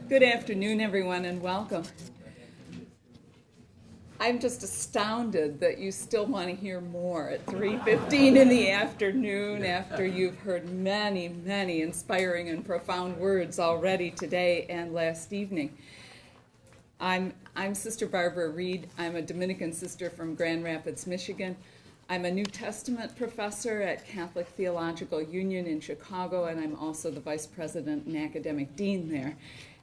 Good afternoon, everyone, and welcome. I'm just astounded that you still want to hear more at 3:15 in the afternoon after you've heard many, many inspiring and profound words already today and last evening. I'm Sister Barbara Reid. I'm a Dominican sister from Grand Rapids, Michigan. I'm a New Testament professor at Catholic Theological Union in Chicago, and I'm also the vice president and academic dean there.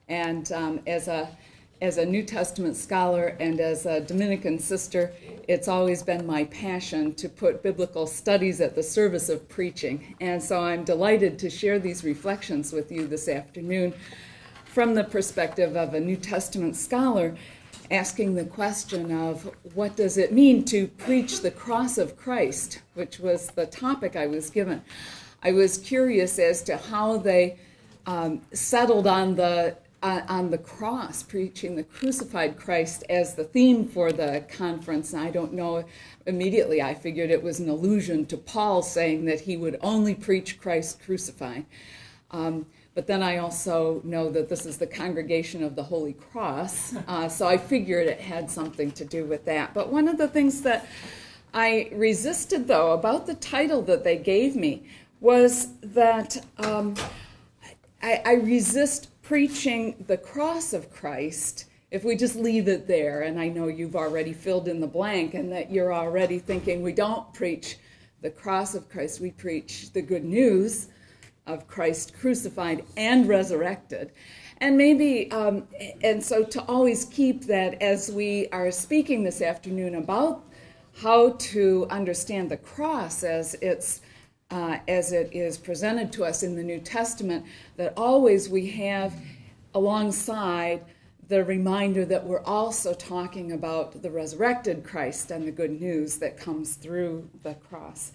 And as a New Testament scholar and as a Dominican sister, it's always been my passion to put biblical studies at the service of preaching. And so I'm delighted to share these reflections with you this afternoon from the perspective of a New Testament scholar, asking the question of what does it mean to preach the cross of Christ, which was the topic I was given. I was curious as to how they settled on the cross, preaching the crucified Christ as the theme for the conference. And I don't know, immediately I figured it was an allusion to Paul saying that he would only preach Christ crucified. But then I also know that this is the Congregation of the Holy Cross, so I figured it had something to do with that. But one of the things that I resisted, though, about the title that they gave me was that I resist preaching the cross of Christ if we just leave it there. And I know you've already filled in the blank and that you're already thinking we don't preach the cross of Christ, we preach the good news of Christ crucified and resurrected. And maybe, and so to always keep that as we are speaking this afternoon about how to understand the cross as it is presented to us in the New Testament, that always we have alongside the reminder that we're also talking about the resurrected Christ and the good news that comes through the cross.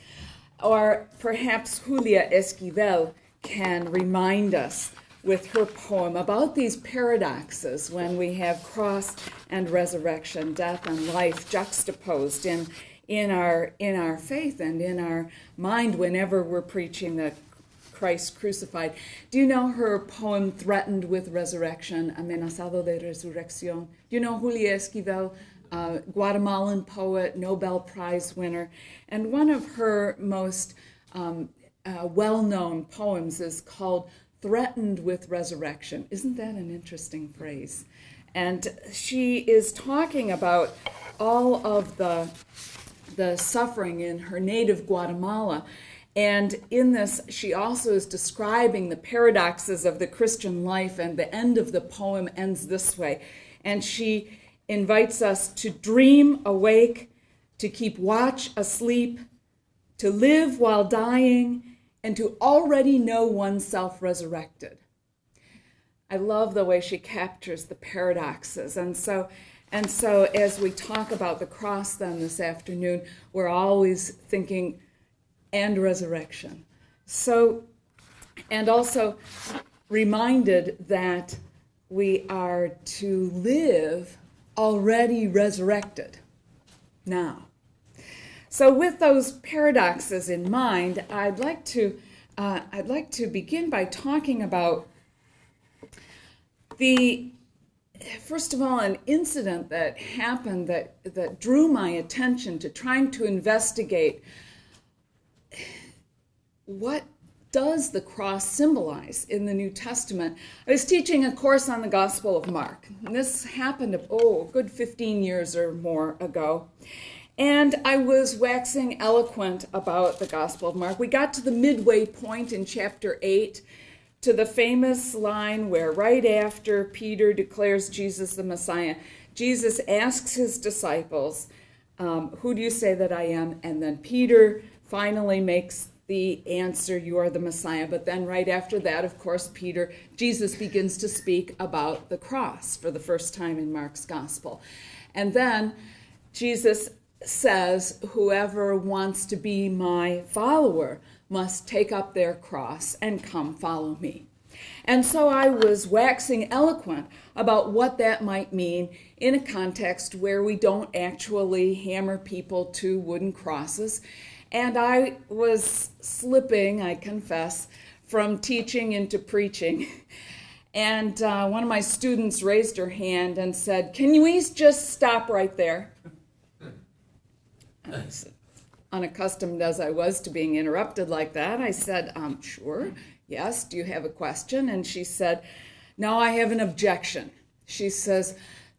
Or perhaps Julia Esquivel can remind us with her poem about these paradoxes when we have cross and resurrection, death and life juxtaposed in our faith and in our mind whenever we're preaching the Christ crucified. Do you know her poem, Threatened with Resurrection, Amenazado de Resurrección? Do you know Julia Esquivel, Guatemalan poet, Nobel Prize winner? And one of her most well-known poems is called Threatened with Resurrection. Isn't that an interesting phrase? And she is talking about all of the suffering in her native Guatemala. And in this, she also is describing the paradoxes of the Christian life, and the end of the poem ends this way. And she invites us to dream awake, to keep watch asleep, to live while dying, and to already know oneself resurrected. I love the way she captures the paradoxes. And so as we talk about the cross then this afternoon, we're always thinking, and resurrection. So, and also reminded that we are to live already resurrected now. So with those paradoxes in mind, I'd like to begin by talking about first of all, an incident that happened that drew my attention to trying to investigate what does the cross symbolize in the New Testament. I was teaching a course on the Gospel of Mark, and this happened a good 15 years or more ago. And I was waxing eloquent about the Gospel of Mark. We got to the midway point in chapter 8, to the famous line where right after Peter declares Jesus the Messiah, Jesus asks his disciples, who do you say that I am? And then Peter finally makes the answer, you are the Messiah. But then right after that, of course, Jesus begins to speak about the cross for the first time in Mark's Gospel. And then Jesus says, whoever wants to be my follower must take up their cross and come follow me. And so I was waxing eloquent about what that might mean in a context where we don't actually hammer people to wooden crosses. And I was slipping, I confess, from teaching into preaching. And one of my students raised her hand and said, "Can you just stop right there?" I said, unaccustomed as I was to being interrupted like that, I said, "Sure, yes, do you have a question?" And she said, "No, I have an objection." She says,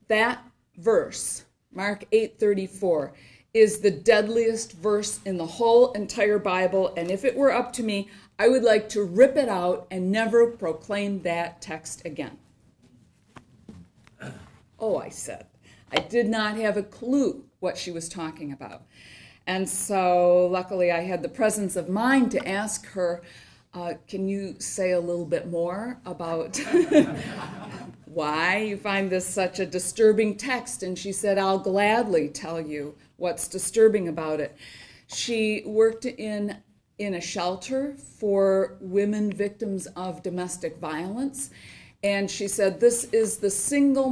"That verse, Mark 8:34, is the deadliest verse in the whole entire Bible, and if it were up to me, I would like to rip it out and never proclaim that text again." Oh, I said. I did not have a clue what she was talking about. And so luckily I had the presence of mind to ask her, "Can you say a little bit more about why you find this such a disturbing text?" And she said, "I'll gladly tell you what's disturbing about it." She worked in a shelter for women victims of domestic violence, and she said this is the single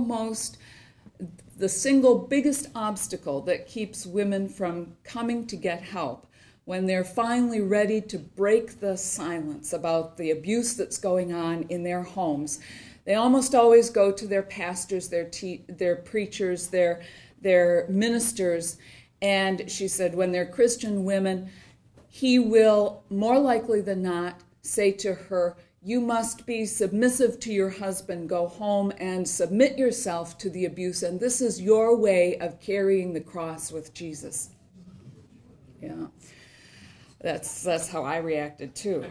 biggest obstacle that keeps women from coming to get help. When they're finally ready to break the silence about the abuse that's going on in their homes, they almost always go to their pastors, their preachers, their ministers, and she said when they're Christian women, he will, more likely than not, say to her, "You must be submissive to your husband. Go home and submit yourself to the abuse, and this is your way of carrying the cross with Jesus." Yeah, that's how I reacted too.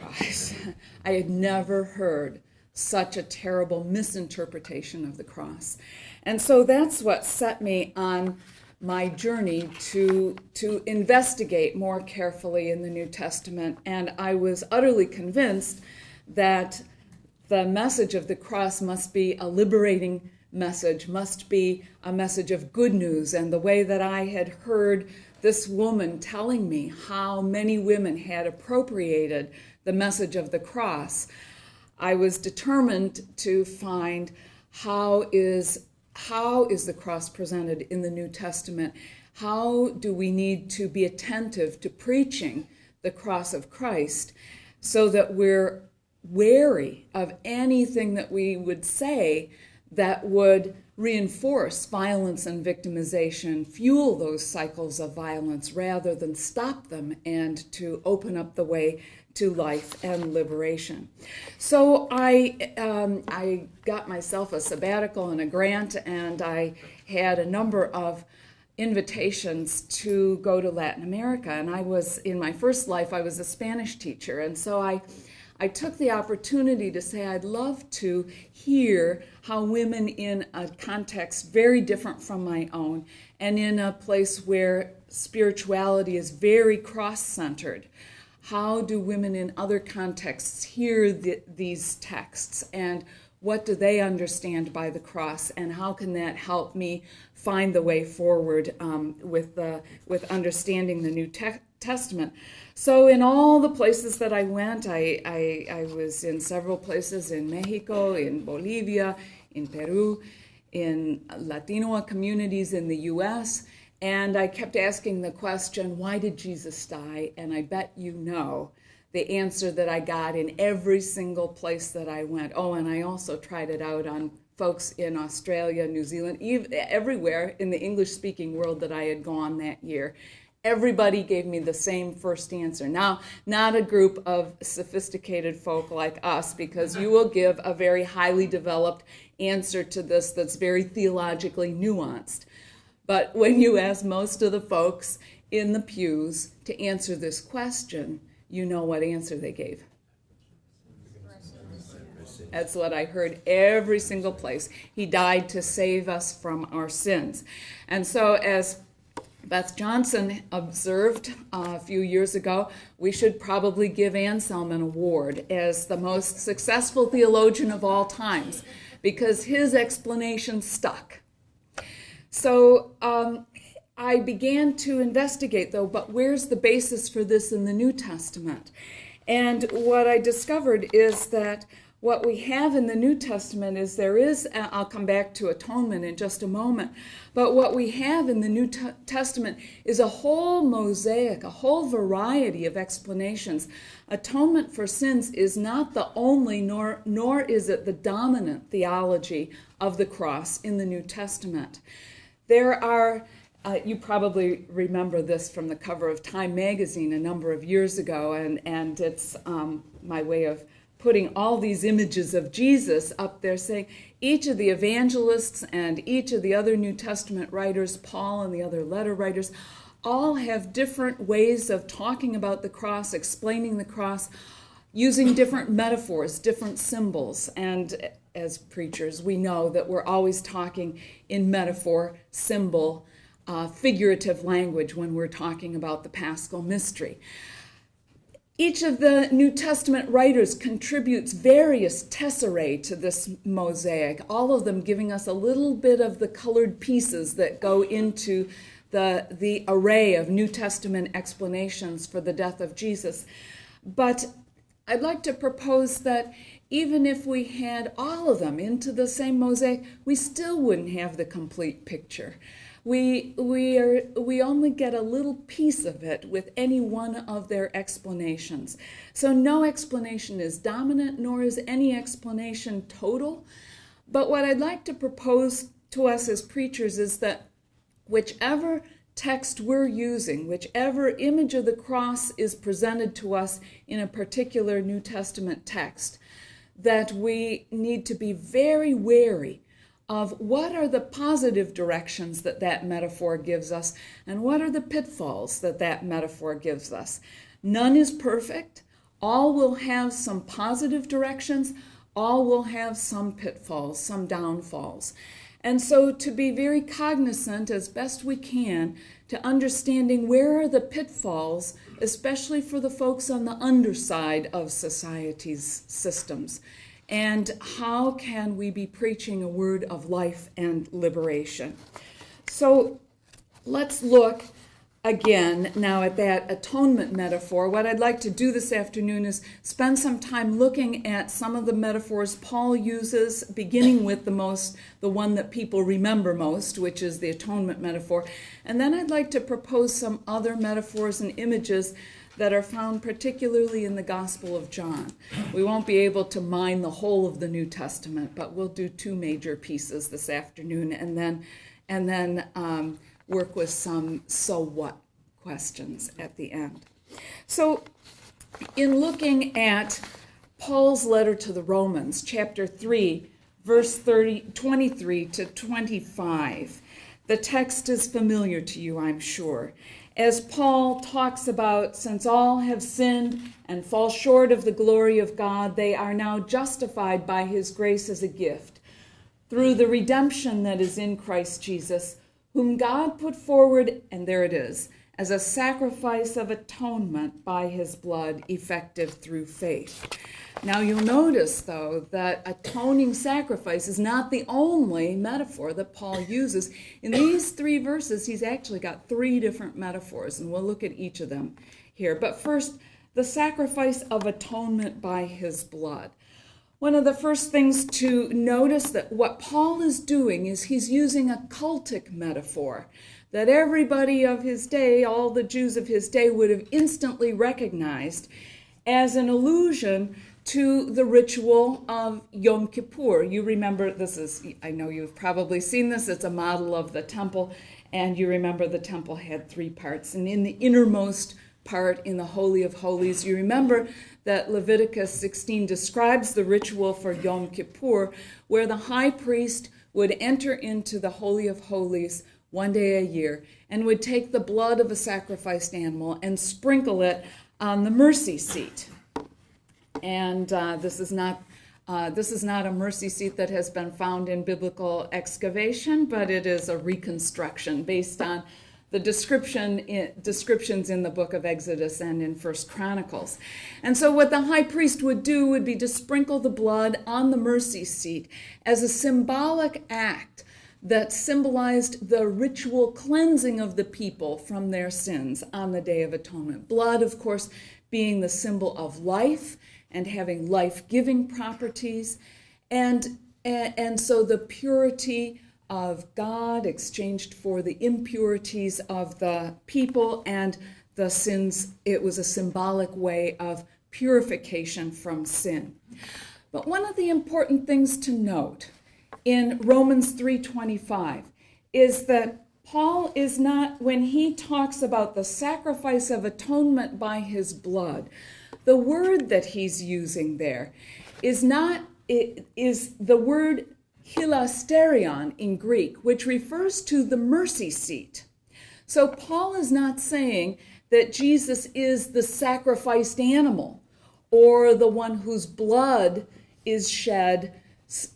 I had never heard such a terrible misinterpretation of the cross. And so that's what set me on my journey to investigate more carefully in the New Testament. And I was utterly convinced that the message of the cross must be a liberating message, must be a message of good news. And the way that I had heard this woman telling me how many women had appropriated the message of the cross, I was determined to find how is the cross presented in the New Testament? How do we need to be attentive to preaching the cross of Christ so that we're wary of anything that we would say that would reinforce violence and victimization, fuel those cycles of violence rather than stop them, and to open up the way to life and liberation. So I got myself a sabbatical and a grant, and I had a number of invitations to go to Latin America. And in my first life, I was a Spanish teacher. And so I took the opportunity to say I'd love to hear how women in a context very different from my own, and in a place where spirituality is very cross-centered, how do women in other contexts hear these texts, and what do they understand by the cross, and how can that help me find the way forward with understanding the New Testament? So in all the places that I went, I was in several places in Mexico, in Bolivia, in Peru, in Latino communities in the U.S., and I kept asking the question, why did Jesus die? And I bet you know the answer that I got in every single place that I went. Oh, and I also tried it out on folks in Australia, New Zealand, everywhere in the English-speaking world that I had gone that year. Everybody gave me the same first answer. Now, not a group of sophisticated folk like us, because you will give a very highly developed answer to this that's very theologically nuanced. But when you ask most of the folks in the pews to answer this question, you know what answer they gave. That's what I heard every single place. He died to save us from our sins. And so as Beth Johnson observed a few years ago, we should probably give Anselm an award as the most successful theologian of all times, because his explanation stuck. So I began to investigate, though, but where's the basis for this in the New Testament? And what I discovered is that What we have in the New Testament is I'll come back to atonement in just a moment, but what we have in the New Testament is a whole mosaic, a whole variety of explanations. Atonement for sins is not the only, nor is it the dominant theology of the cross in the New Testament. There are, you probably remember this from the cover of Time magazine a number of years ago, and it's my way of putting all these images of Jesus up there, saying each of the evangelists and each of the other New Testament writers, Paul and the other letter writers, all have different ways of talking about the cross, explaining the cross, using different metaphors, different symbols. And as preachers, we know that we're always talking in metaphor, symbol, figurative language when we're talking about the Paschal mystery. Each of the New Testament writers contributes various tesserae to this mosaic, all of them giving us a little bit of the colored pieces that go into the array of New Testament explanations for the death of Jesus. But I'd like to propose that even if we had all of them into the same mosaic, we still wouldn't have the complete picture. We only get a little piece of it with any one of their explanations. So no explanation is dominant, nor is any explanation total. But what I'd like to propose to us as preachers is that whichever text we're using, whichever image of the cross is presented to us in a particular New Testament text, that we need to be very wary of what are the positive directions that metaphor gives us and what are the pitfalls that metaphor gives us. None is perfect. All will have some positive directions. All will have some pitfalls, some downfalls. And so to be very cognizant as best we can to understanding where are the pitfalls, especially for the folks on the underside of society's systems. And how can we be preaching a word of life and liberation? So let's look again now at that atonement metaphor. What I'd like to do this afternoon is spend some time looking at some of the metaphors Paul uses, beginning with the one that people remember most, which is the atonement metaphor. And then I'd like to propose some other metaphors and images that are found particularly in the Gospel of John. We won't be able to mine the whole of the New Testament, but we'll do two major pieces this afternoon and then work with some so what questions at the end. So in looking at Paul's letter to the Romans, chapter 3, verse 23 to 25, the text is familiar to you, I'm sure. As Paul talks about, since all have sinned and fall short of the glory of God, they are now justified by his grace as a gift, through the redemption that is in Christ Jesus, whom God put forward, and there it is, as a sacrifice of atonement by his blood, effective through faith. Now you'll notice, though, that atoning sacrifice is not the only metaphor that Paul uses. In these three verses, he's actually got three different metaphors, and we'll look at each of them here. But first, the sacrifice of atonement by his blood. One of the first things to notice that what Paul is doing is he's using a cultic metaphor that everybody of his day, all the Jews of his day, would have instantly recognized as an allusion to the ritual of Yom Kippur. You remember, I know you've probably seen this, it's a model of the temple, and you remember the temple had three parts. And in the innermost part, in the Holy of Holies, you remember that Leviticus 16 describes the ritual for Yom Kippur, where the high priest would enter into the Holy of Holies one day a year and would take the blood of a sacrificed animal and sprinkle it on the mercy seat. And this is not a mercy seat that has been found in biblical excavation, but it is a reconstruction based on the descriptions in the book of Exodus and in 1 Chronicles. And so what the high priest would do would be to sprinkle the blood on the mercy seat as a symbolic act that symbolized the ritual cleansing of the people from their sins on the Day of Atonement. Blood, of course, being the symbol of life and having life-giving properties. And so the purity of God exchanged for the impurities of the people, and the sins, it was a symbolic way of purification from sin. But one of the important things to note in Romans 3:25 is that Paul is not, when he talks about the sacrifice of atonement by his blood, the word that he's using there is the word hilasterion in Greek, which refers to the mercy seat. So Paul is not saying that Jesus is the sacrificed animal or the one whose blood is shed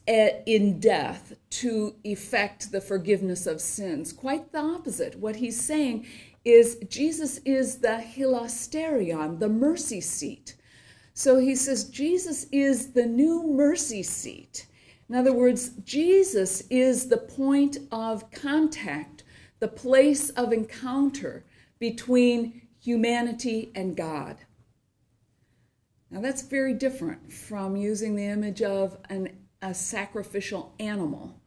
in death to effect the forgiveness of sins. Quite the opposite. What he's saying is Jesus is the hilasterion, the mercy seat. So he says Jesus is the new mercy seat. In other words, Jesus is the point of contact, the place of encounter between humanity and God. Now that's very different from using the image of a sacrificial animal.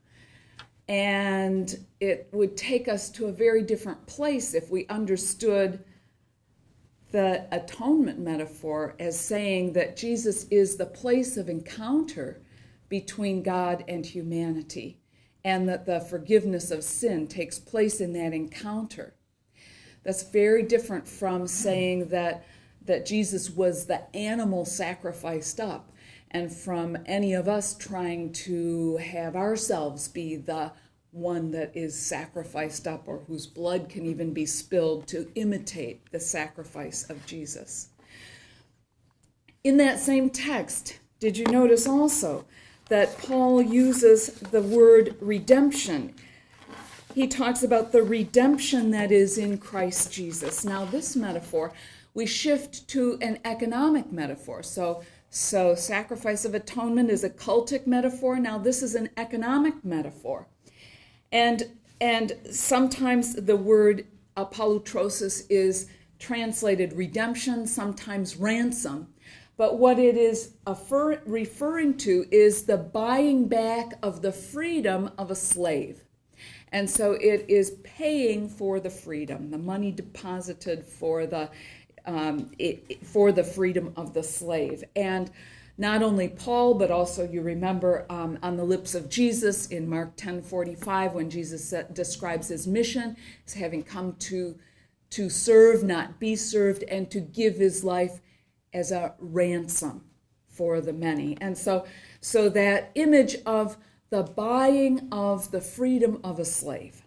And it would take us to a very different place if we understood the atonement metaphor as saying that Jesus is the place of encounter between God and humanity, and that the forgiveness of sin takes place in that encounter. That's very different from saying that Jesus was the animal sacrificed up, and from any of us trying to have ourselves be the one that is sacrificed up, or whose blood can even be spilled to imitate the sacrifice of Jesus. In that same text, did you notice also that Paul uses the word redemption? He talks about the redemption that is in Christ Jesus. Now this metaphor, we shift to an economic metaphor. So sacrifice of atonement is a cultic metaphor. Now this is an economic metaphor. And sometimes the word apolutrosis is translated redemption, sometimes ransom. But what it is referring to is the buying back of the freedom of a slave. And so it is paying for the freedom, the money deposited for the freedom of the slave. And not only Paul, but also you remember on the lips of Jesus in Mark 10:45, when Jesus describes his mission as having come to serve, not be served, and to give his life as a ransom for the many. And so that image of the buying of the freedom of a slave.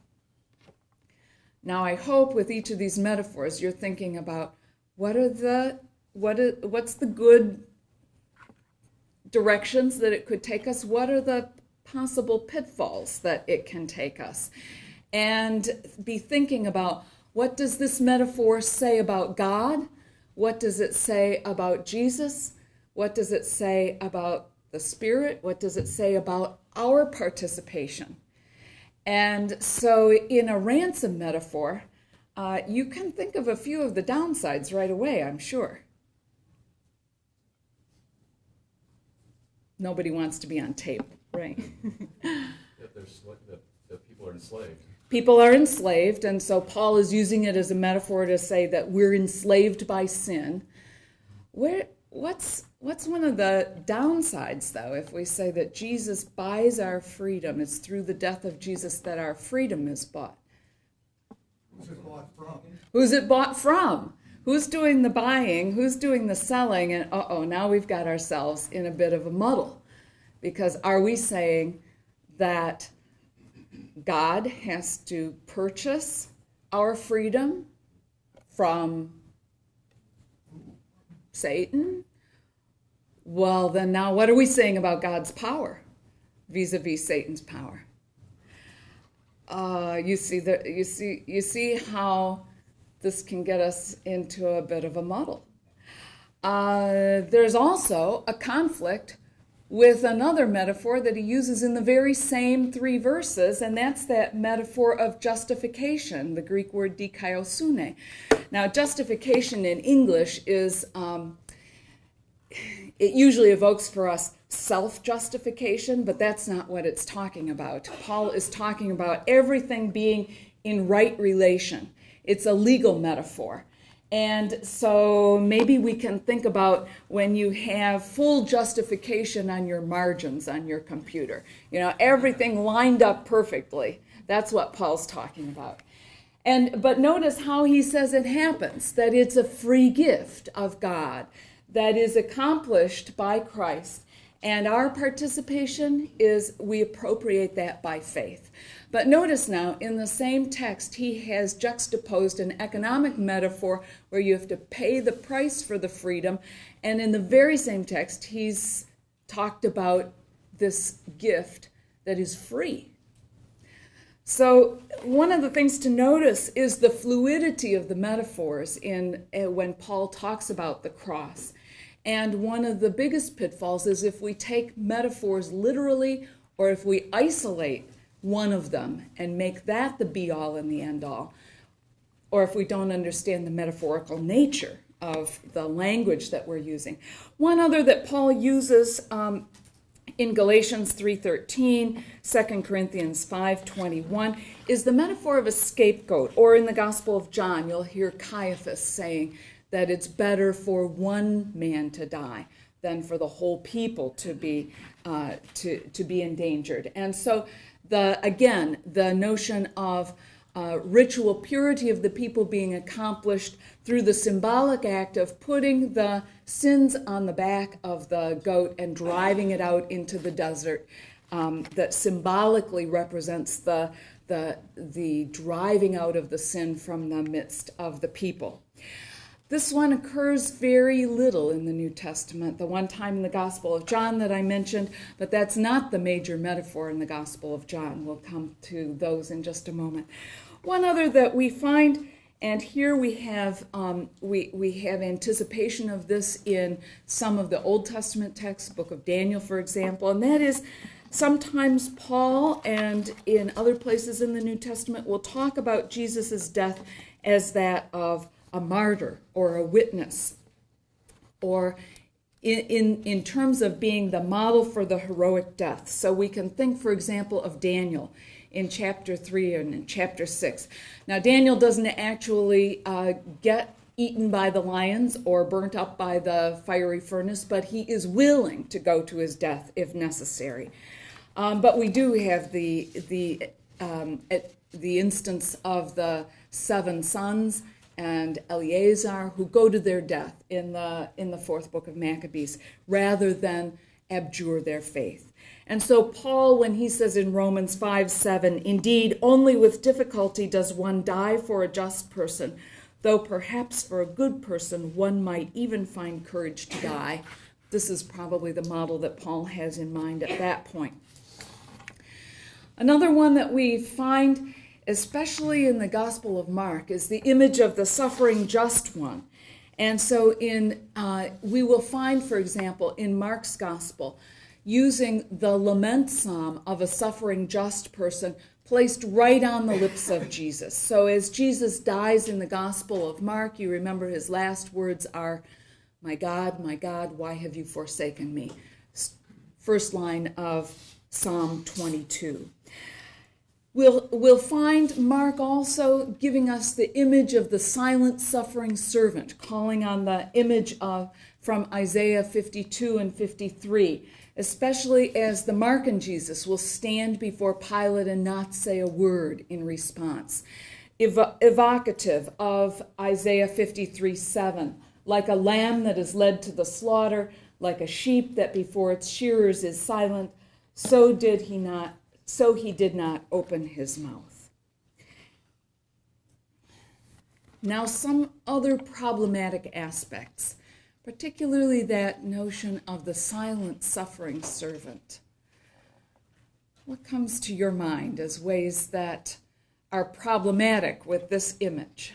Now I hope with each of these metaphors you're thinking about what's the good directions that it could take us? What are the possible pitfalls that it can take us? And be thinking about, what does this metaphor say about God? What does it say about Jesus? What does it say about the Spirit? What does it say about our participation? And so in a ransom metaphor, you can think of a few of the downsides right away, I'm sure. Nobody wants to be on tape, right? The people are enslaved. People are enslaved, and so Paul is using it as a metaphor to say that we're enslaved by sin. What's one of the downsides, though, if we say that Jesus buys our freedom? It's through the death of Jesus that our freedom is bought. Who's it bought from? Who's it bought from? Who's doing the buying? Who's doing the selling? And now we've got ourselves in a bit of a muddle. Because are we saying that God has to purchase our freedom from Satan? Well, then now what are we saying about God's power vis-a-vis Satan's power? You see how this can get us into a bit of a muddle. There's also a conflict with another metaphor that he uses in the very same 3 verses, and that's that metaphor of justification, the Greek word dikaiosynē. Now, justification in English is it usually evokes for us self-justification, but that's not what it's talking about. Paul is talking about everything being in right relation. It's a legal metaphor. And so maybe we can think about when you have full justification on your margins on your computer. Everything lined up perfectly. That's what Paul's talking about. But notice how he says it happens, that it's a free gift of God that is accomplished by Christ. And our participation is we appropriate that by faith. But notice now, in the same text, he has juxtaposed an economic metaphor where you have to pay the price for the freedom. And in the very same text, he's talked about this gift that is free. So one of the things to notice is the fluidity of the metaphors when Paul talks about the cross. And one of the biggest pitfalls is if we take metaphors literally or if we isolate one of them and make that the be-all and the end-all, or if we don't understand the metaphorical nature of the language that we're using. One other that Paul uses in Galatians 3:13, 2 Corinthians 5:21, is the metaphor of a scapegoat. Or in the Gospel of John, you'll hear Caiaphas saying that it's better for one man to die than for the whole people to be endangered. And so the notion of ritual purity of the people being accomplished through the symbolic act of putting the sins on the back of the goat and driving it out into the desert, that symbolically represents the driving out of the sin from the midst of the people. This one occurs very little in the New Testament, the one time in the Gospel of John that I mentioned, but that's not the major metaphor in the Gospel of John. We'll come to those in just a moment. One other that we find, and here we have anticipation of this in some of the Old Testament texts, Book of Daniel, for example, and that is sometimes Paul and in other places in the New Testament will talk about Jesus' death as that of a martyr or a witness, or in terms of being the model for the heroic death. So we can think, for example, of Daniel in chapter 3 and in chapter 6. Now, Daniel doesn't actually get eaten by the lions or burnt up by the fiery furnace, but he is willing to go to his death if necessary. But we do have the instance of the 7 sons and Eleazar, who go to their death in the 4th book of Maccabees, rather than abjure their faith. And so Paul, when he says in Romans 5:7, indeed, only with difficulty does one die for a just person, though perhaps for a good person one might even find courage to die. This is probably the model that Paul has in mind at that point. Another one that we find, especially in the Gospel of Mark, is the image of the suffering just one. And so we will find, for example, in Mark's Gospel, using the lament psalm of a suffering just person placed right on the lips of Jesus. So as Jesus dies in the Gospel of Mark, you remember his last words are, my God, why have you forsaken me?" First line of Psalm 22. We'll find Mark also giving us the image of the silent suffering servant, calling on the image from Isaiah 52 and 53, especially as the Markan Jesus will stand before Pilate and not say a word in response. Evocative of Isaiah 53:7, like a lamb that is led to the slaughter, like a sheep that before its shearers is silent, so he did not open his mouth. Now, some other problematic aspects, particularly that notion of the silent suffering servant. What comes to your mind as ways that are problematic with this image?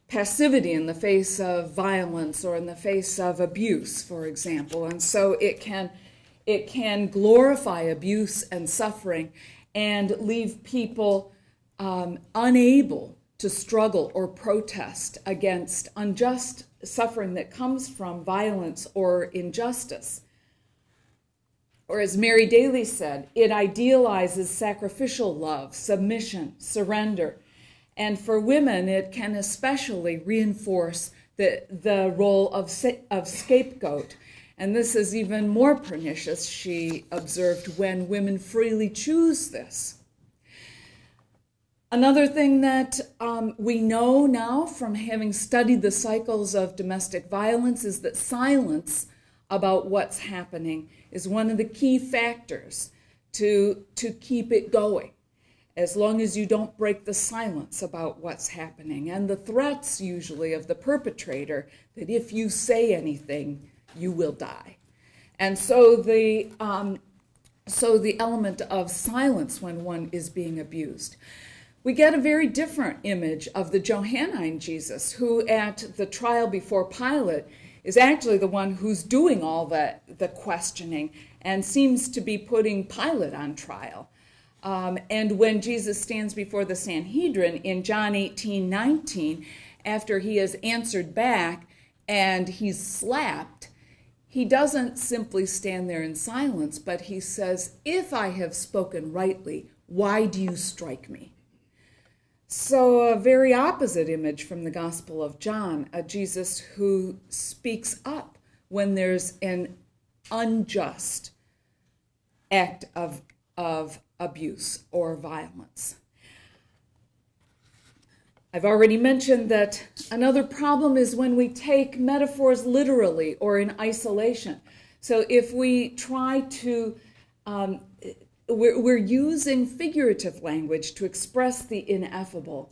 Passivity in the face of violence or in the face of abuse, for example. And so it can glorify abuse and suffering and leave people unable to struggle or protest against unjust suffering that comes from violence or injustice. Or as Mary Daly said, it idealizes sacrificial love, submission, surrender. And for women, it can especially reinforce the role of scapegoat. And this is even more pernicious, she observed, when women freely choose this. Another thing that we know now from having studied the cycles of domestic violence is that silence about what's happening is one of the key factors to keep it going, as long as you don't break the silence about what's happening, and the threats usually of the perpetrator that if you say anything, you will die. And so the element of silence when one is being abused. We get a very different image of the Johannine Jesus, who at the trial before Pilate is actually the one who's doing all the questioning and seems to be putting Pilate on trial. And when Jesus stands before the Sanhedrin in John 18:19, after he has answered back and he's slapped, he doesn't simply stand there in silence, but he says, "If I have spoken rightly, why do you strike me?" So a very opposite image from the Gospel of John, a Jesus who speaks up when there's an unjust act of abuse or violence. I've already mentioned that another problem is when we take metaphors literally or in isolation. So if we try to, we're using figurative language to express the ineffable,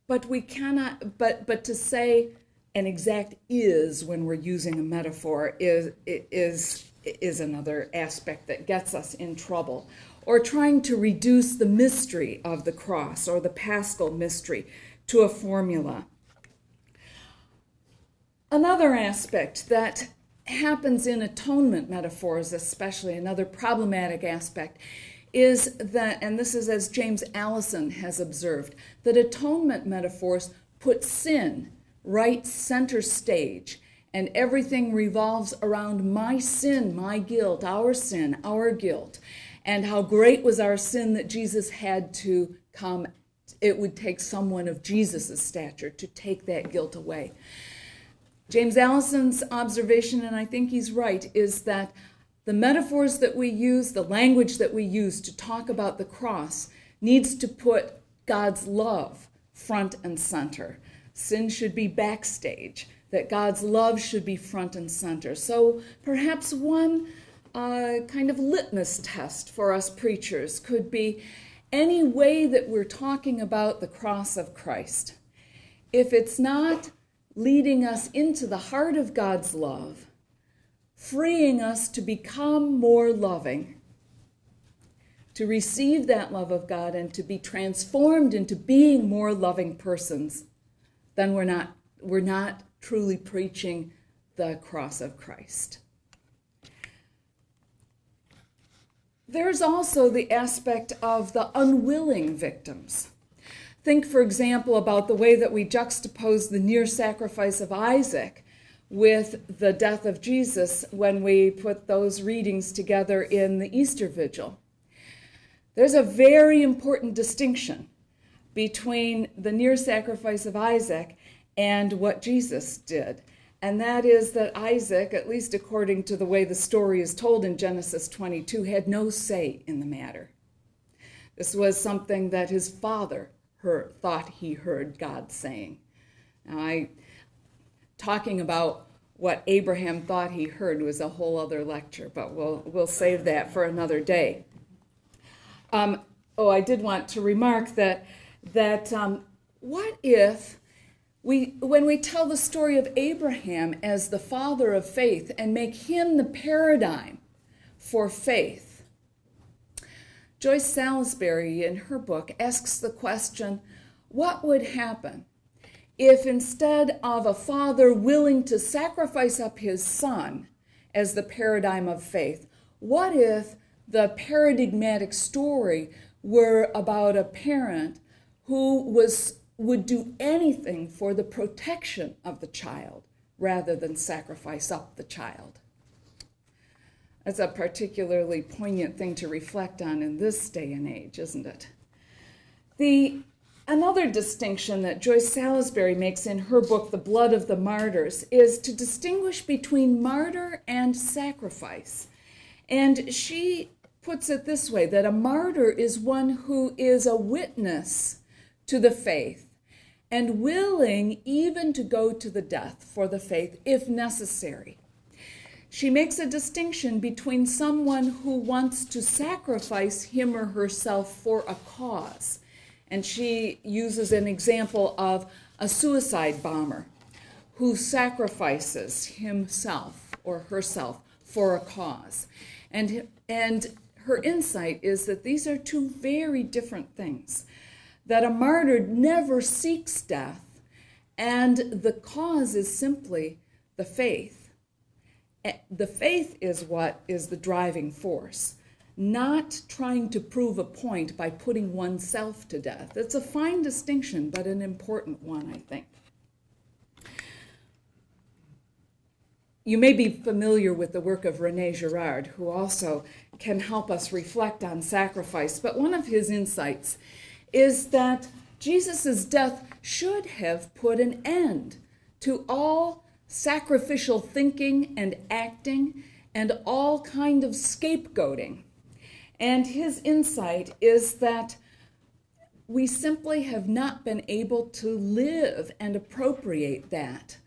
but we cannot, but to say an exact is when we're using a metaphor is another aspect that gets us in trouble. Or trying to reduce the mystery of the cross or the paschal mystery to a formula. Another aspect that happens in atonement metaphors, especially another problematic aspect, is that, and this is as James Allison has observed, that atonement metaphors put sin right center stage, and everything revolves around my sin, my guilt, our guilt. And how great was our sin that Jesus had to come. It would take someone of Jesus' stature to take that guilt away. James Allison's observation, and I think he's right, is that the metaphors that we use, the language that we use to talk about the cross, needs to put God's love front and center. Sin should be backstage, that God's love should be front and center. So perhaps one kind of litmus test for us preachers could be any way that we're talking about the cross of Christ. If it's not leading us into the heart of God's love, freeing us to become more loving, to receive that love of God and to be transformed into being more loving persons, then we're not truly preaching the cross of Christ. There's also the aspect of the unwilling victims. Think, for example, about the way that we juxtapose the near sacrifice of Isaac with the death of Jesus when we put those readings together in the Easter Vigil. There's a very important distinction between the near sacrifice of Isaac and what Jesus did. And that is that Isaac, at least according to the way the story is told in Genesis 22, had no say in the matter. This was something that his father thought he heard God saying. Now, talking about what Abraham thought he heard was a whole other lecture, but we'll save that for another day. I did want to remark that what if when we tell the story of Abraham as the father of faith and make him the paradigm for faith? Joyce Salisbury, in her book, asks the question, what would happen if instead of a father willing to sacrifice up his son as the paradigm of faith, what if the paradigmatic story were about a parent who was would do anything for the protection of the child rather than sacrifice up the child. That's a particularly poignant thing to reflect on in this day and age, isn't it? Another distinction that Joyce Salisbury makes in her book, The Blood of the Martyrs, is to distinguish between martyr and sacrifice. And she puts it this way, that a martyr is one who is a witness to the faith and willing even to go to the death for the faith if necessary. She makes a distinction between someone who wants to sacrifice him or herself for a cause. And she uses an example of a suicide bomber who sacrifices himself or herself for a cause. And her insight is that these are two very different things. That a martyr never seeks death, and the cause is simply the faith. The faith is what is the driving force, not trying to prove a point by putting oneself to death. It's a fine distinction, but an important one, I think. You may be familiar with the work of René Girard, who also can help us reflect on sacrifice, but one of his insights is that Jesus' death should have put an end to all sacrificial thinking and acting and all kind of scapegoating. And his insight is that we simply have not been able to live and appropriate that.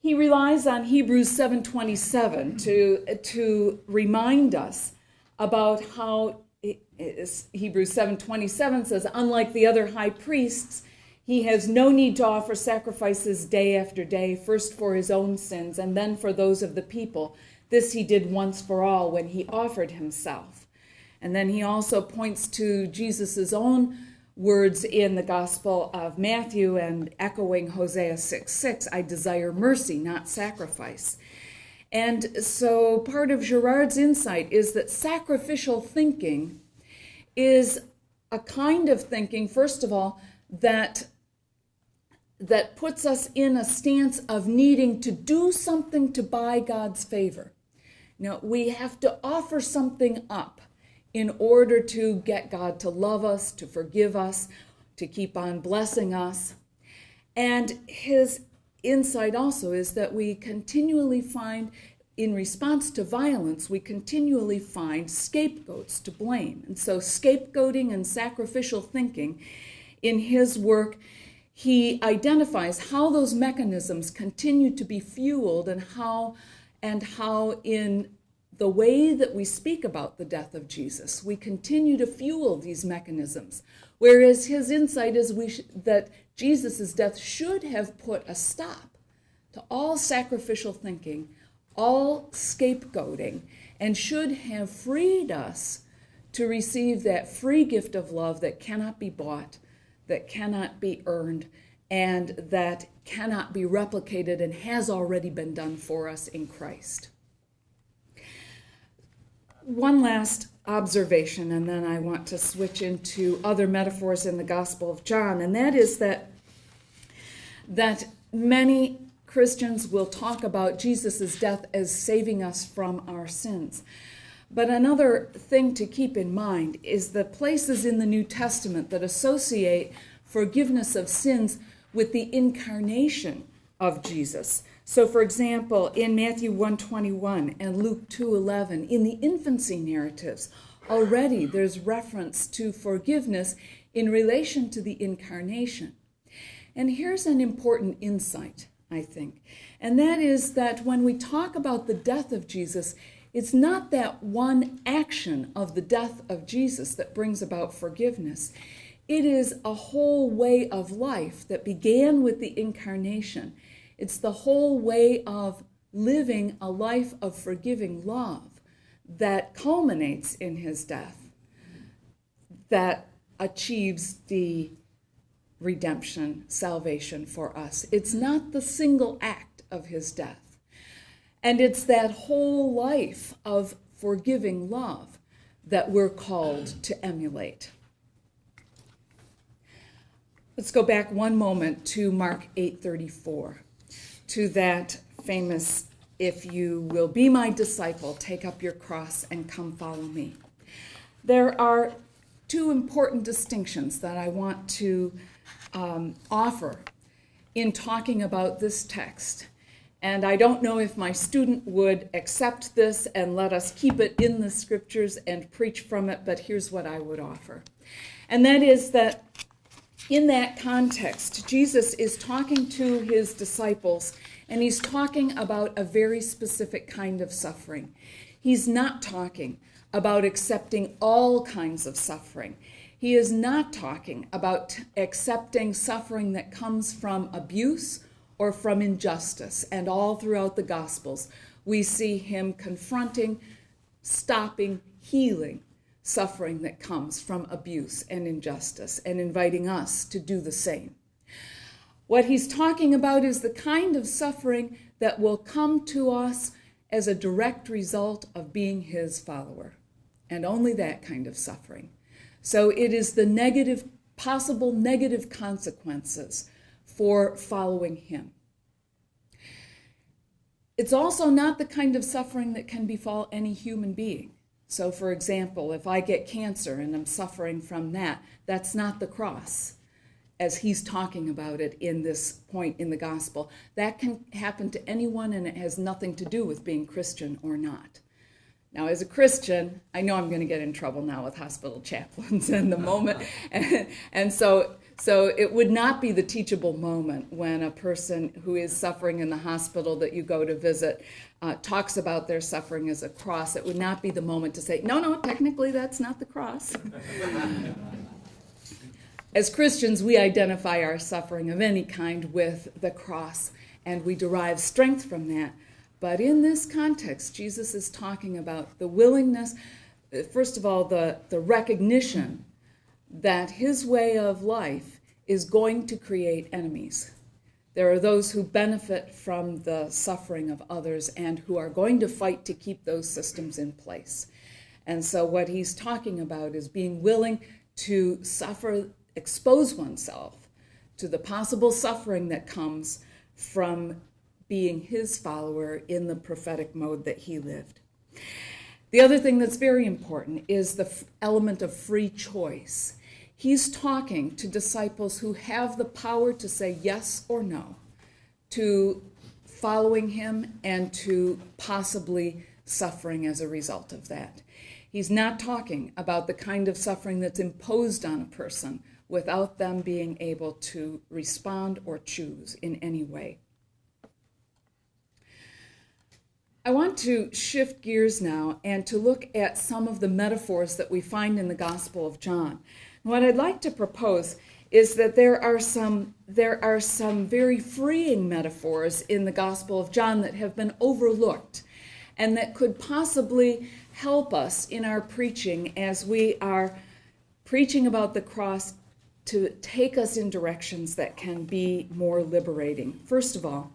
He relies on Hebrews 7:27 to remind us about how Hebrews 7:27 says, unlike the other high priests, he has no need to offer sacrifices day after day, first for his own sins and then for those of the people. This he did once for all when he offered himself. And then he also points to Jesus' own words in the Gospel of Matthew and echoing Hosea 6:6, I desire mercy, not sacrifice. And so part of Girard's insight is that sacrificial thinking is a kind of thinking, first of all, that puts us in a stance of needing to do something to buy God's favor. Now, we have to offer something up in order to get God to love us, to forgive us, to keep on blessing us. And his insight also is that we continually find, in response to violence, we continually find scapegoats to blame. And so scapegoating and sacrificial thinking, in his work, he identifies how those mechanisms continue to be fueled and how in the way that we speak about the death of Jesus, we continue to fuel these mechanisms. Whereas his insight is that Jesus' death should have put a stop to all sacrificial thinking, all scapegoating, and should have freed us to receive that free gift of love that cannot be bought, that cannot be earned, and that cannot be replicated and has already been done for us in Christ. One last observation, and then I want to switch into other metaphors in the Gospel of John, and that is that many Christians will talk about Jesus' death as saving us from our sins. But another thing to keep in mind is the places in the New Testament that associate forgiveness of sins with the incarnation of Jesus. So, for example, in Matthew 1:21 and Luke 2:11, in the infancy narratives, already there's reference to forgiveness in relation to the incarnation. And here's an important insight, I think, and that is that when we talk about the death of Jesus, it's not that one action of the death of Jesus that brings about forgiveness. It is a whole way of life that began with the incarnation. It's the whole way of living a life of forgiving love that culminates in his death, that achieves the redemption, salvation for us. It's not the single act of his death. And it's that whole life of forgiving love that we're called to emulate. Let's go back one moment to Mark 8:34, to that famous, "If you will be my disciple, take up your cross and come follow me." There are two important distinctions that I want to offer in talking about this text. And I don't know if my student would accept this and let us keep it in the scriptures and preach from it, but here's what I would offer. And that is that in that context, Jesus is talking to his disciples, and he's talking about a very specific kind of suffering. He's not talking about accepting all kinds of suffering. He is not talking about accepting suffering that comes from abuse or from injustice. And all throughout the Gospels, we see him confronting, stopping, healing suffering that comes from abuse and injustice, and inviting us to do the same. What he's talking about is the kind of suffering that will come to us as a direct result of being his follower, and only that kind of suffering. So it is the possible negative consequences for following him. It's also not the kind of suffering that can befall any human being. So, for example, if I get cancer and I'm suffering from that, that's not the cross, as he's talking about it in this point in the gospel. That can happen to anyone, and it has nothing to do with being Christian or not. Now, as a Christian, I know I'm going to get in trouble now with hospital chaplains in the moment. And so it would not be the teachable moment when a person who is suffering in the hospital that you go to visit talks about their suffering as a cross. It would not be the moment to say, no, technically that's not the cross. As Christians, we identify our suffering of any kind with the cross, and we derive strength from that. But in this context, Jesus is talking about the willingness, first of all, the recognition that his way of life is going to create enemies. There are those who benefit from the suffering of others and who are going to fight to keep those systems in place. And so what he's talking about is being willing to expose oneself to the possible suffering that comes from being his follower in the prophetic mode that he lived. The other thing that's very important is the element of free choice. He's talking to disciples who have the power to say yes or no to following him and to possibly suffering as a result of that. He's not talking about the kind of suffering that's imposed on a person without them being able to respond or choose in any way. I want to shift gears now and to look at some of the metaphors that we find in the Gospel of John. And what I'd like to propose is that there are some very freeing metaphors in the Gospel of John that have been overlooked and that could possibly help us in our preaching as we are preaching about the cross to take us in directions that can be more liberating. First of all,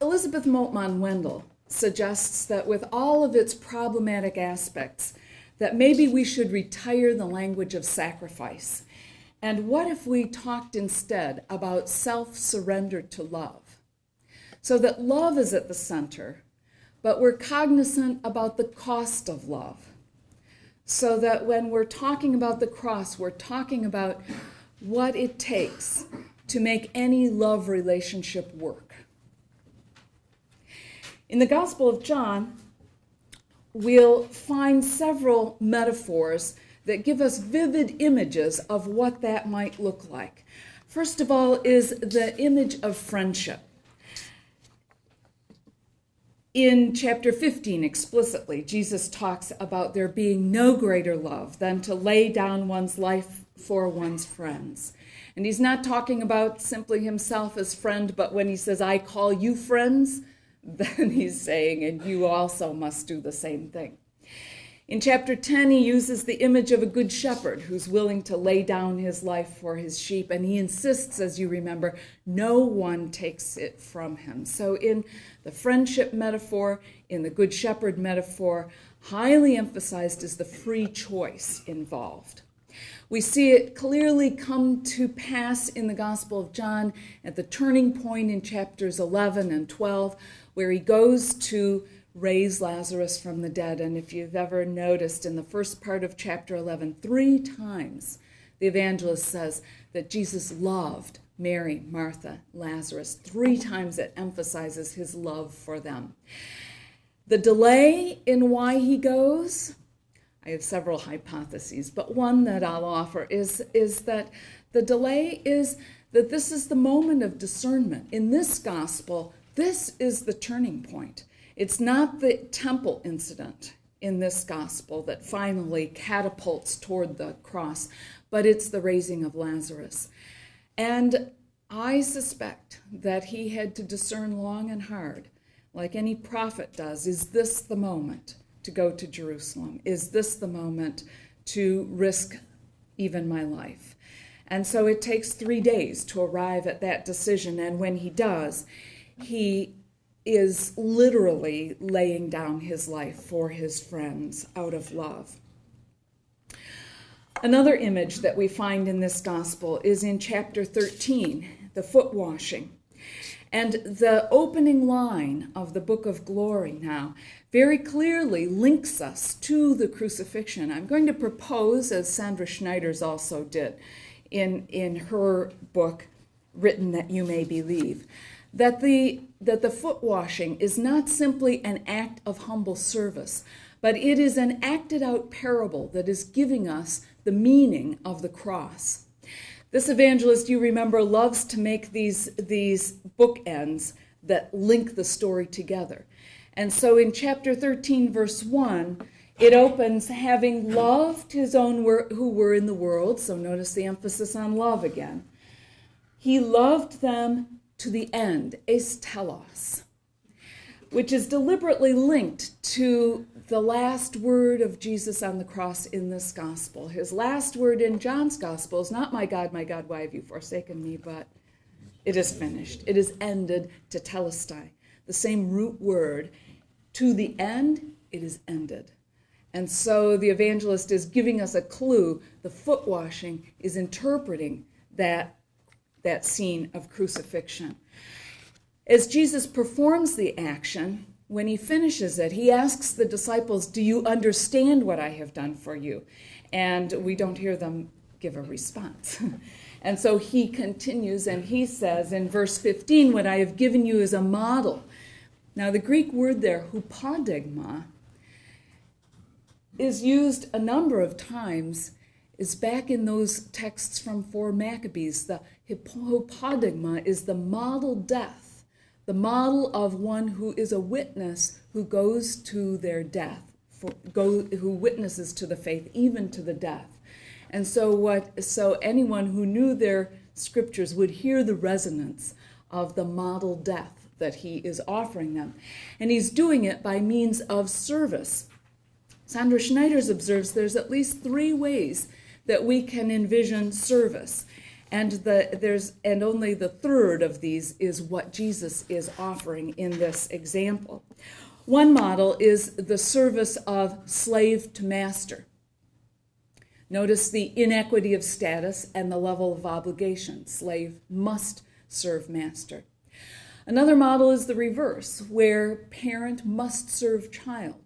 Elisabeth Moltmann-Wendel suggests that with all of its problematic aspects, that maybe we should retire the language of sacrifice. And what if we talked instead about self-surrender to love? So that love is at the center, but we're cognizant about the cost of love. So that when we're talking about the cross, we're talking about what it takes to make any love relationship work. In the Gospel of John, we'll find several metaphors that give us vivid images of what that might look like. First of all is the image of friendship. In chapter 15, explicitly, Jesus talks about there being no greater love than to lay down one's life for one's friends. And he's not talking about simply himself as friend, but when he says, I call you friends, then he's saying, and you also must do the same thing. In chapter 10, he uses the image of a good shepherd who's willing to lay down his life for his sheep, and he insists, as you remember, no one takes it from him. So in the friendship metaphor, in the good shepherd metaphor, highly emphasized is the free choice involved. We see it clearly come to pass in the Gospel of John at the turning point in chapters 11 and 12, where he goes to raise Lazarus from the dead. And if you've ever noticed in the first part of chapter 11, 3 times the evangelist says that Jesus loved Mary, Martha, Lazarus. 3 times it emphasizes his love for them. The delay in why he goes, I have several hypotheses, but one that I'll offer is that the delay is that this is the moment of discernment. In this gospel, this is the turning point. It's not the temple incident in this gospel that finally catapults toward the cross, but it's the raising of Lazarus. And I suspect that he had to discern long and hard, like any prophet does. Is this the moment to go to Jerusalem? Is this the moment to risk even my life? And so it takes 3 days to arrive at that decision. And when he does, he is literally laying down his life for his friends out of love. Another image that we find in this gospel is in chapter 13, the footwashing. And the opening line of the Book of Glory now very clearly links us to the crucifixion. I'm going to propose, as Sandra Schneider's also did in her book, Written That You May Believe, that the foot washing is not simply an act of humble service, but it is an acted out parable that is giving us the meaning of the cross. This evangelist, you remember, loves to make these bookends that link the story together. And so in chapter 13, verse 1, it opens, having loved his own who were in the world. So notice the emphasis on love again. He loved them to the end, eis telos, which is deliberately linked to the last word of Jesus on the cross in this gospel. His last word in John's gospel is not, my God, why have you forsaken me, but it is finished. It is ended, tetelestai. The same root word. To the end, it is ended. And so the evangelist is giving us a clue. The foot washing is interpreting that scene of crucifixion. As Jesus performs the action, when he finishes it, he asks the disciples, do you understand what I have done for you? And we don't hear them give a response. And so he continues and he says in verse 15, what I have given you is a model. Now the Greek word there, hupodigma, is used a number of times, is back in those texts from 4 Maccabees. The hupodigma is the model death, the model of one who is a witness who goes to their death, who witnesses to the faith, even to the death. And so anyone who knew their scriptures would hear the resonance of the model death that he is offering them. And he's doing it by means of service. Sandra Schneider's observes there's at least 3 ways that we can envision service. And only the third of these is what Jesus is offering in this example. One model is the service of slave to master. Notice the inequity of status and the level of obligation. Slave must serve master. Another model is the reverse, where parent must serve child,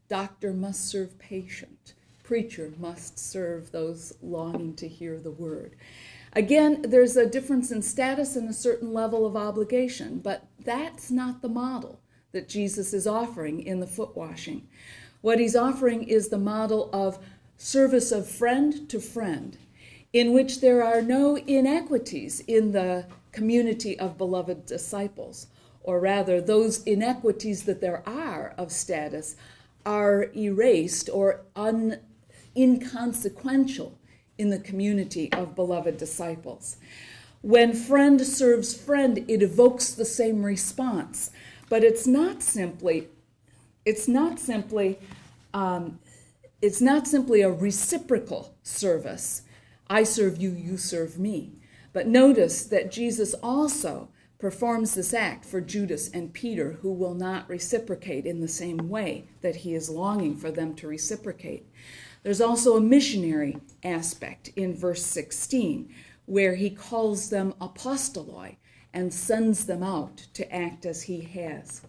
doctor must serve patient, preacher must serve those longing to hear the word. Again, there's a difference in status and a certain level of obligation, but that's not the model that Jesus is offering in the foot washing. What he's offering is the model of service of friend to friend, in which there are no inequities in the community of beloved disciples, or rather those inequities that there are of status are erased or inconsequential in the community of beloved disciples. When friend serves friend, it evokes the same response, but it's not simply a reciprocal service. I serve you, you serve me. But notice that Jesus also performs this act for Judas and Peter, who will not reciprocate in the same way that he is longing for them to reciprocate. There's also a missionary aspect in verse 16, where he calls them apostoloi and sends them out to act as he has.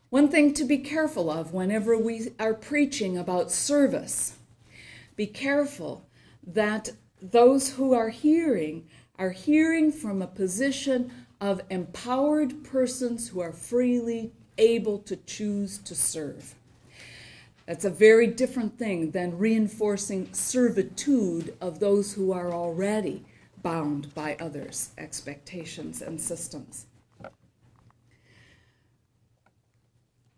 One thing to be careful of whenever we are preaching about service, be careful that those who are hearing from a position of empowered persons who are freely able to choose to serve. That's a very different thing than reinforcing servitude of those who are already bound by others' expectations and systems.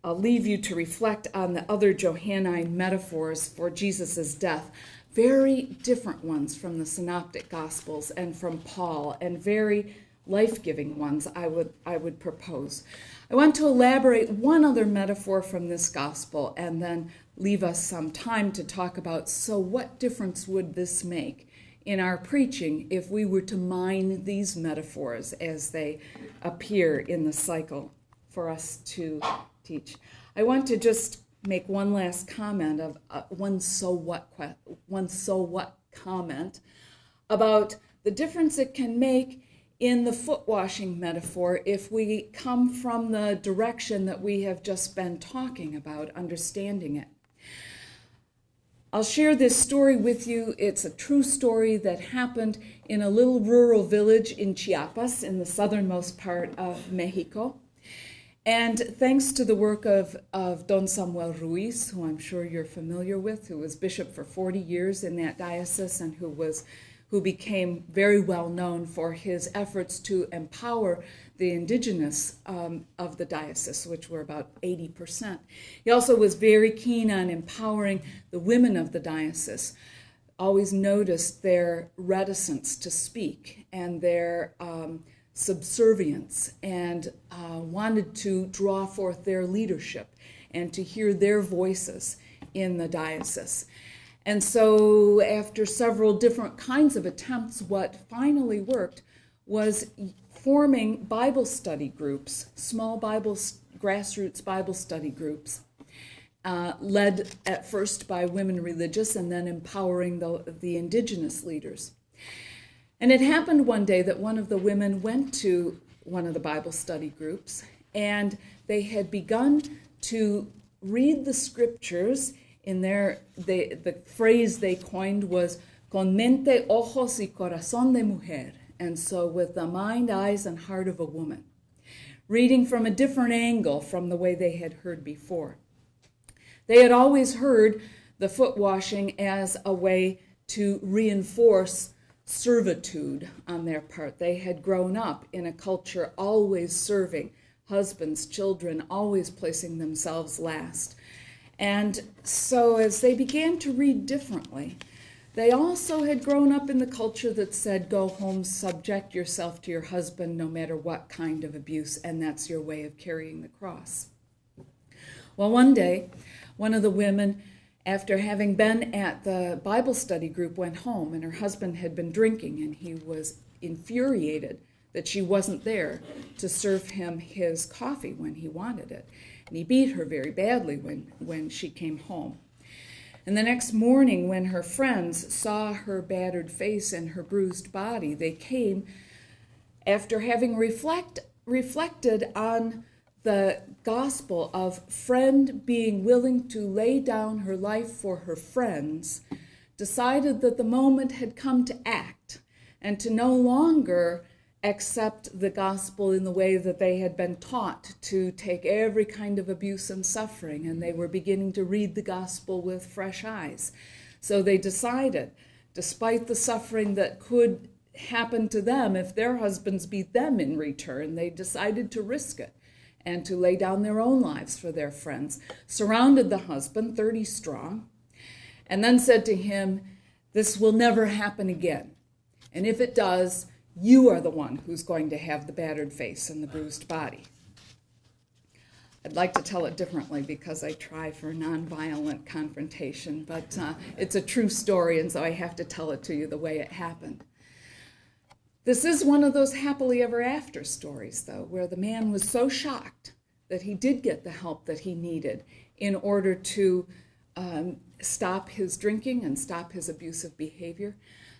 I'll leave you to reflect on the other Johannine metaphors for Jesus' death, very different ones from the Synoptic Gospels and from Paul, and very life-giving ones I would propose. I want to elaborate one other metaphor from this gospel and then leave us some time to talk about, so what difference would this make in our preaching if we were to mine these metaphors as they appear in the cycle for us to teach. I want to just make one last comment of one so what comment about the difference it can make in the foot-washing metaphor if we come from the direction that we have just been talking about, understanding it. I'll share this story with you. It's a true story that happened in a little rural village in Chiapas, in the southernmost part of Mexico. And thanks to the work of Don Samuel Ruiz, who I'm sure you're familiar with, who was bishop for 40 years in that diocese and who became very well known for his efforts to empower the indigenous of the diocese, which were about 80%. He also was very keen on empowering the women of the diocese. Always noticed their reticence to speak and their subservience, and wanted to draw forth their leadership and to hear their voices in the diocese. And so after several different kinds of attempts, what finally worked was forming Bible study groups, small grassroots Bible study groups, led at first by women religious and then empowering the indigenous leaders. And it happened one day that one of the women went to one of the Bible study groups, and they had begun to read the scriptures in the phrase they coined was con mente, ojos y corazón de mujer, and so with the mind, eyes, and heart of a woman, reading from a different angle from the way they had heard before. They had always heard the foot washing as a way to reinforce servitude on their part. They had grown up in a culture always serving husbands, children, always placing themselves last. And so as they began to read differently, they also had grown up in the culture that said, go home, subject yourself to your husband no matter what kind of abuse, and that's your way of carrying the cross. Well, one day, one of the women, after having been at the Bible study group, went home, and her husband had been drinking, and he was infuriated that she wasn't there to serve him his coffee when he wanted it. And he beat her very badly when she came home. And the next morning, when her friends saw her battered face and her bruised body, they came after having reflected on the gospel of friend being willing to lay down her life for her friends, decided that the moment had come to act and to no longer accept the gospel in the way that they had been taught to take every kind of abuse and suffering, and they were beginning to read the gospel with fresh eyes. So they decided, despite the suffering that could happen to them if their husbands beat them in return, they decided to risk it and to lay down their own lives for their friends, surrounded the husband, 30 strong, and then said to him, this will never happen again. And if it does, you are the one who's going to have the battered face and the bruised body. I'd like to tell it differently because I try for nonviolent confrontation, but it's a true story, and so I have to tell it to you the way it happened. This is one of those happily ever after stories, though, where the man was so shocked that he did get the help that he needed in order to stop his drinking and stop his abusive behavior.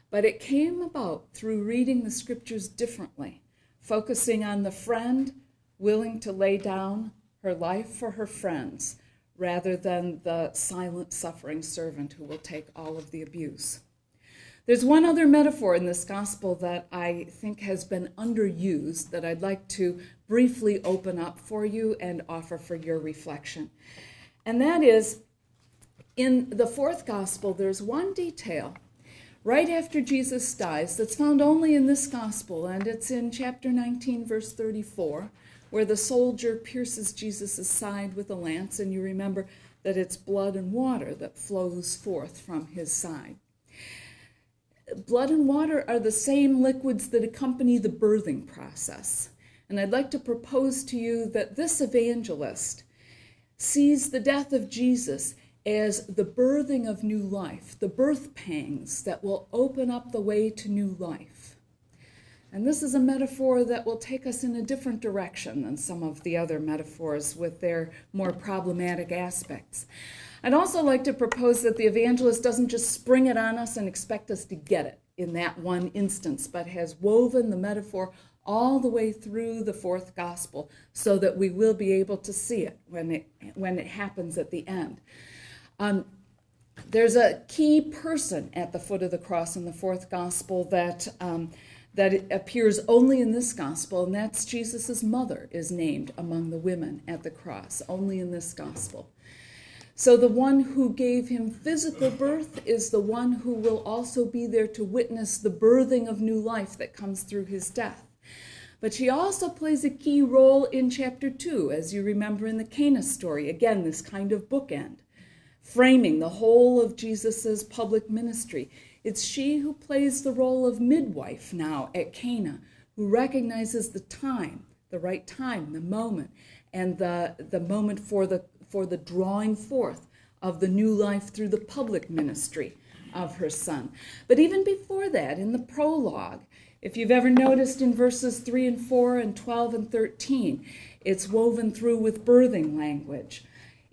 But it came about through reading the scriptures differently, focusing on the friend willing to lay down her life for her friends, rather than the silent, suffering servant who will take all of the abuse. There's one other metaphor in this gospel that I think has been underused that I'd like to briefly open up for you and offer for your reflection. And that is, in the fourth gospel, there's one detail right after Jesus dies that's found only in this gospel, and it's in chapter 19, verse 34, where the soldier pierces Jesus' side with a lance, and you remember that it's blood and water that flows forth from his side. Blood and water are the same liquids that accompany the birthing process. And I'd like to propose to you that this evangelist sees the death of Jesus as the birthing of new life, the birth pangs that will open up the way to new life. And this is a metaphor that will take us in a different direction than some of the other metaphors with their more problematic aspects. I'd also like to propose that the evangelist doesn't just spring it on us and expect us to get it in that one instance, but has woven the metaphor all the way through the fourth gospel so that we will be able to see it when it happens at the end. There's a key person at the foot of the cross in the fourth gospel that it appears only in this gospel, and that's Jesus' mother is named among the women at the cross, only in this gospel. So the one who gave him physical birth is the one who will also be there to witness the birthing of new life that comes through his death. But she also plays a key role in chapter 2, as you remember in the Cana story. Again, this kind of bookend, framing the whole of Jesus' public ministry. It's she who plays the role of midwife now at Cana, who recognizes the time, the right time, the moment, and the moment for the drawing forth of the new life through the public ministry of her son. But even before that, in the prologue, if you've ever noticed in verses 3 and 4 and 12 and 13, it's woven through with birthing language.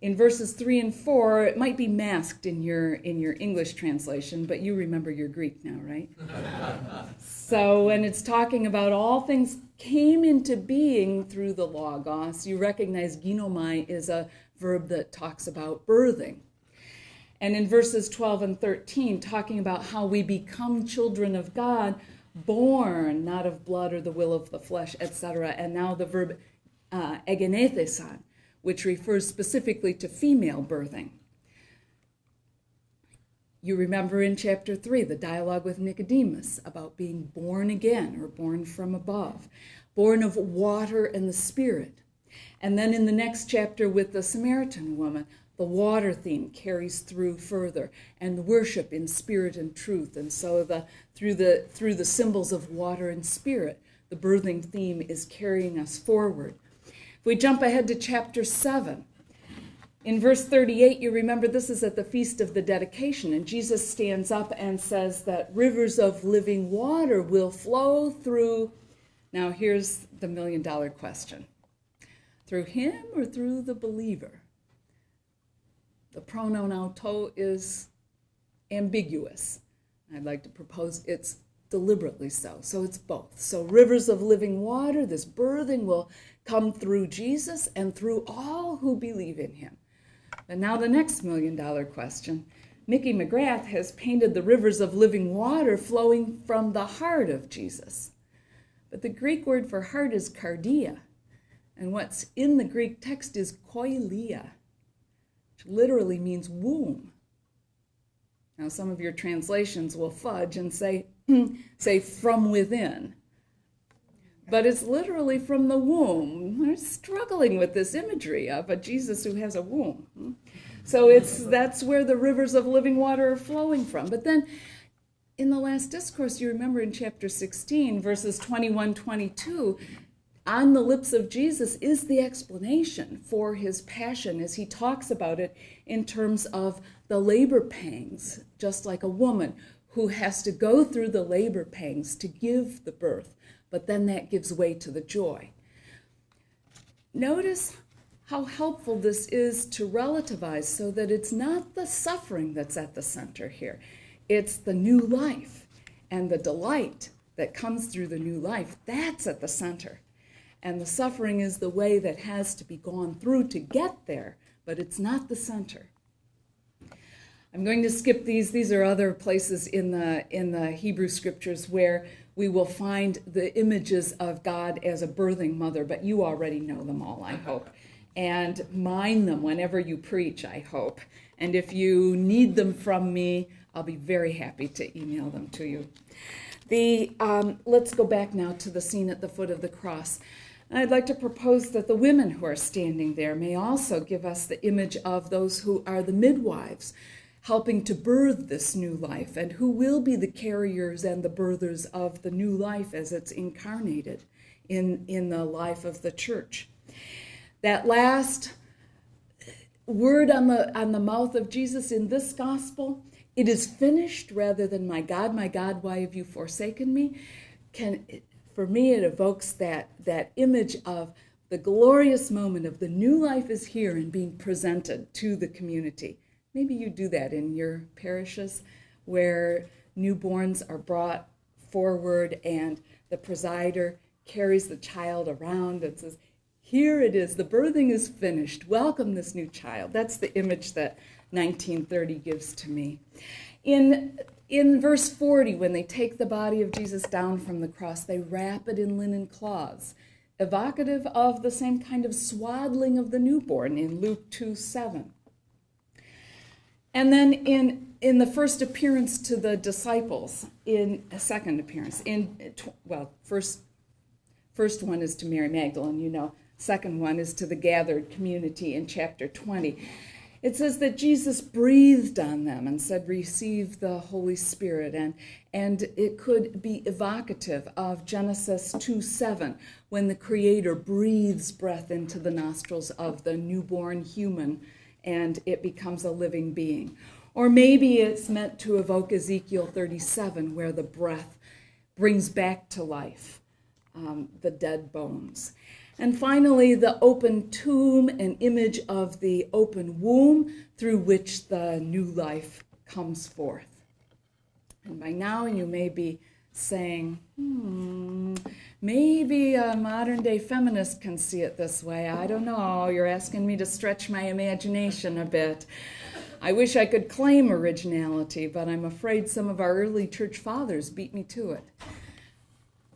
In verses 3 and 4, it might be masked in your English translation, but you remember your Greek now, right? So when it's talking about all things came into being through the Logos, you recognize ginomai is a verb that talks about birthing. And in verses 12 and 13, talking about how we become children of God, born not of blood or the will of the flesh, etc. And now the verb egenethesan, which refers specifically to female birthing. You remember in chapter 3, the dialogue with Nicodemus about being born again or born from above, born of water and the Spirit. And then in the next chapter with the Samaritan woman, the water theme carries through further, and worship in spirit and truth. And so through the symbols of water and spirit, the birthing theme is carrying us forward. If we jump ahead to chapter 7, in verse 38, you remember this is at the Feast of the Dedication, and Jesus stands up and says that rivers of living water will flow through. Now here's the million-dollar question. Through him or through the believer? The pronoun auto is ambiguous. I'd like to propose it's deliberately so. So it's both. So rivers of living water, this birthing will come through Jesus and through all who believe in him. But now the next million-dollar question. Mickey McGrath has painted the rivers of living water flowing from the heart of Jesus. But the Greek word for heart is kardia. And what's in the Greek text is koilia, which literally means womb. Now some of your translations will fudge and say from within. But it's literally from the womb. We're struggling with this imagery of a Jesus who has a womb. So that's where the rivers of living water are flowing from. But then in the last discourse, you remember in chapter 16, verses 21-22, on the lips of Jesus is the explanation for his passion as he talks about it in terms of the labor pangs, just like a woman who has to go through the labor pangs to give the birth, but then that gives way to the joy. Notice how helpful this is to relativize so that it's not the suffering that's at the center here. It's the new life and the delight that comes through the new life. That's at the center. And the suffering is the way that has to be gone through to get there, but it's not the center. I'm going to skip these. These are other places in the Hebrew scriptures where we will find the images of God as a birthing mother, but you already know them all, I hope. And mine them whenever you preach, I hope. And if you need them from me, I'll be very happy to email them to you. Let's go back now to the scene at the foot of the cross. And I'd like to propose that the women who are standing there may also give us the image of those who are the midwives, helping to birth this new life, and who will be the carriers and the birthers of the new life as it's incarnated in the life of the church. That last word on the mouth of Jesus in this gospel, "It is finished," rather than my God, why have you forsaken me?" For me, it evokes that image of the glorious moment of the new life is here and being presented to the community. Maybe you do that in your parishes where newborns are brought forward and the presider carries the child around and says, "Here it is, the birthing is finished. Welcome this new child." That's the image that 1930 gives to me. In verse 40, when they take the body of Jesus down from the cross, they wrap it in linen cloths, evocative of the same kind of swaddling of the newborn in Luke 2:7. And then in the first appearance to the disciples, in a second appearance, first one is to Mary Magdalene, second one is to the gathered community in chapter 20. It says that Jesus breathed on them and said, "Receive the Holy Spirit." And it could be evocative of Genesis 2:7, when the Creator breathes breath into the nostrils of the newborn human and it becomes a living being. Or maybe it's meant to evoke Ezekiel 37, where the breath brings back to life the dead bones. And finally, the open tomb, an image of the open womb through which the new life comes forth. And by now you may be saying, maybe a modern-day feminist can see it this way. I don't know. You're asking me to stretch my imagination a bit. I wish I could claim originality, but I'm afraid some of our early church fathers beat me to it.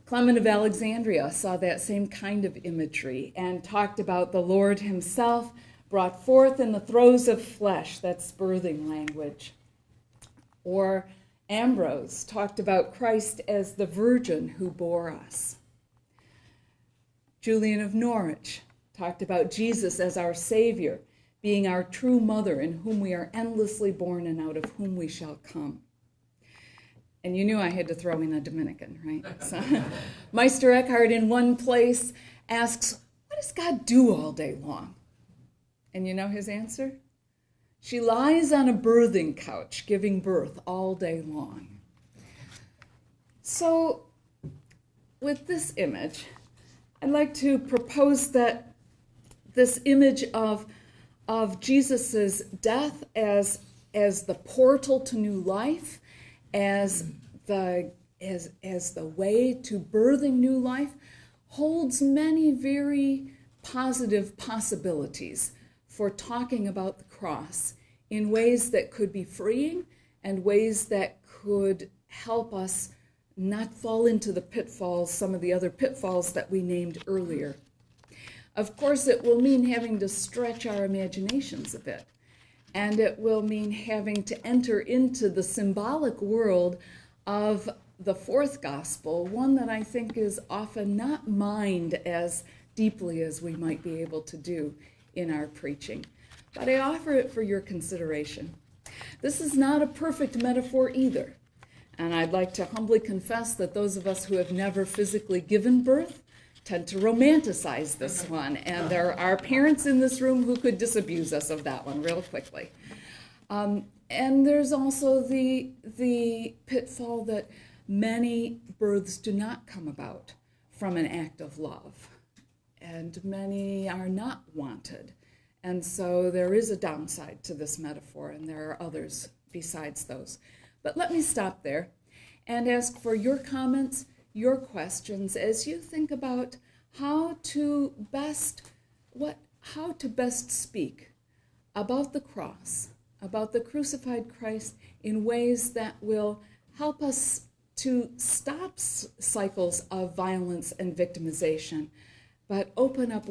Clement of Alexandria saw that same kind of imagery and talked about the Lord himself brought forth in the throes of flesh. That's birthing language. Or Ambrose talked about Christ as the virgin who bore us. Julian of Norwich talked about Jesus as our Savior, being our true mother in whom we are endlessly born and out of whom we shall come. And you knew I had to throw in a Dominican, right? So, Meister Eckhart in one place asks, "What does God do all day long?" And you know his answer? "She lies on a birthing couch giving birth all day long." So with this image, I'd like to propose that this image of Jesus's death as the portal to new life, as the way to birthing new life, holds many very positive possibilities for talking about the cross in ways that could be freeing and ways that could help us not fall into the pitfalls, some of the other pitfalls that we named earlier. Of course, it will mean having to stretch our imaginations a bit. And it will mean having to enter into the symbolic world of the fourth gospel, one that I think is often not mined as deeply as we might be able to do in our preaching. But I offer it for your consideration. This is not a perfect metaphor either. And I'd like to humbly confess that those of us who have never physically given birth tend to romanticize this one, and there are parents in this room who could disabuse us of that one real quickly. And there's also the pitfall that many births do not come about from an act of love. and many are not wanted. And so there is a downside to this metaphor, and there are others besides those. But let me stop there and ask for your comments, your questions, as you think about how to best speak about the cross, about the crucified Christ, in ways that will help us to stop cycles of violence and victimization, but open up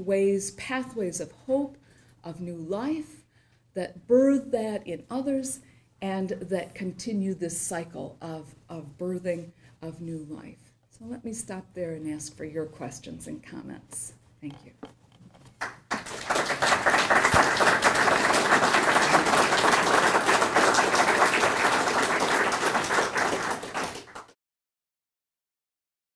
pathways of hope, of new life, that birth that in others, and that continue this cycle of birthing of new life. So let me stop there and ask for your questions and comments. Thank you.